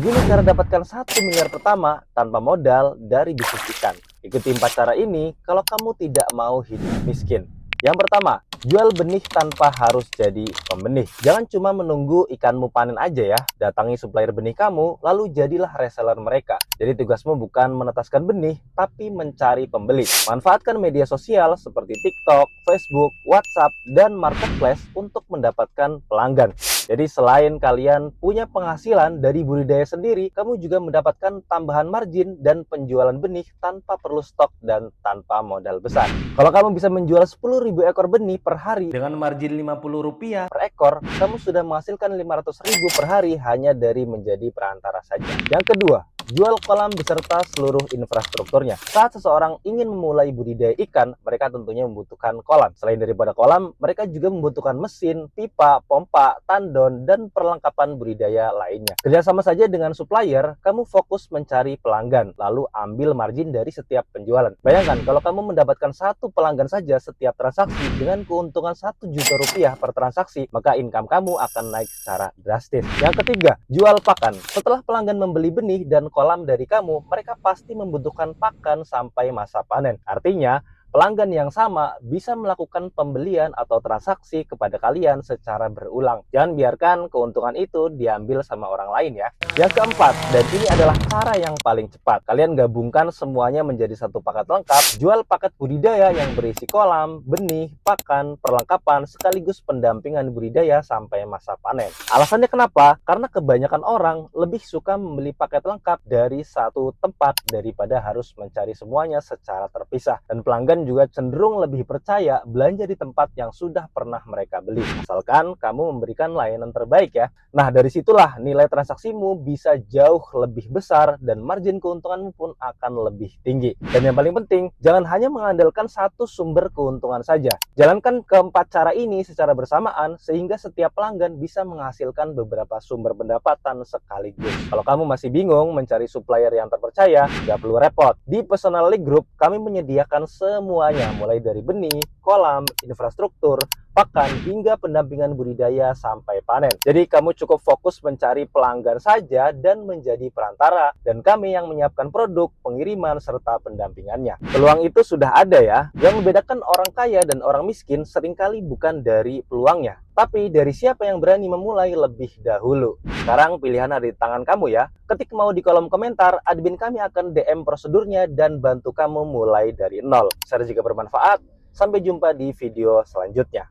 Begini cara dapatkan 1 miliar pertama tanpa modal dari bisnis ikan. Ikuti 4 cara ini kalau kamu tidak mau hidup miskin. Yang pertama, jual benih tanpa harus jadi pembenih. Jangan cuma menunggu ikanmu panen aja ya. Datangi supplier benih kamu, lalu jadilah reseller mereka. Jadi tugasmu bukan menetaskan benih, tapi mencari pembeli. Manfaatkan media sosial seperti TikTok, Facebook, WhatsApp, dan Marketplace untuk mendapatkan pelanggan. Jadi selain kalian punya penghasilan dari budidaya sendiri, kamu juga mendapatkan tambahan margin dan penjualan benih tanpa perlu stok dan tanpa modal besar. Kalau kamu bisa menjual 10.000 ekor benih per hari dengan margin Rp50 per ekor, kamu sudah menghasilkan Rp500.000 per hari hanya dari menjadi perantara saja. Yang kedua, jual kolam beserta seluruh infrastrukturnya. Saat seseorang ingin memulai budidaya ikan, mereka tentunya membutuhkan kolam. Selain daripada kolam, mereka juga membutuhkan mesin, pipa, pompa, tandon, dan perlengkapan budidaya lainnya. Kerjasama saja dengan supplier, kamu fokus mencari pelanggan, lalu ambil margin dari setiap penjualan. Bayangkan kalau kamu mendapatkan 1 pelanggan saja setiap transaksi dengan keuntungan Rp1 juta per transaksi, maka income kamu akan naik secara drastis. Yang ketiga, jual pakan. Setelah pelanggan membeli benih dan kolam dari kamu, mereka pasti membutuhkan pakan sampai masa panen. Artinya, pelanggan yang sama bisa melakukan pembelian atau transaksi kepada kalian secara berulang. Jangan biarkan keuntungan itu diambil sama orang lain ya. Yang keempat, dan ini adalah cara yang paling cepat. Kalian gabungkan semuanya menjadi satu paket lengkap. Jual paket budidaya yang berisi kolam, benih, pakan, perlengkapan, sekaligus pendampingan budidaya sampai masa panen. Alasannya kenapa? Karena kebanyakan orang lebih suka membeli paket lengkap dari satu tempat daripada harus mencari semuanya secara terpisah. Dan pelanggan juga cenderung lebih percaya belanja di tempat yang sudah pernah mereka beli, asalkan kamu memberikan layanan terbaik ya. Nah, dari situlah nilai transaksimu bisa jauh lebih besar dan margin keuntunganmu pun akan lebih tinggi. Dan yang paling penting, jangan hanya mengandalkan satu sumber keuntungan saja. Jalankan keempat cara ini secara bersamaan sehingga setiap pelanggan bisa menghasilkan beberapa sumber pendapatan sekaligus. Kalau kamu masih bingung mencari supplier yang terpercaya, gak perlu repot. Di Personally Group, kami menyediakan semuanya, mulai dari benih, kolam, infrastruktur, pakan, hingga pendampingan budidaya sampai panen. Jadi kamu cukup fokus mencari pelanggan saja dan menjadi perantara, dan kami yang menyiapkan produk, pengiriman, serta pendampingannya. Peluang itu sudah ada ya. Yang membedakan orang kaya dan orang miskin seringkali bukan dari peluangnya, tapi dari siapa yang berani memulai lebih dahulu. Sekarang pilihan ada di tangan kamu ya. Ketik mau di kolom komentar, admin kami akan DM prosedurnya dan bantu kamu mulai dari nol. Share jika bermanfaat. Sampai jumpa di video selanjutnya.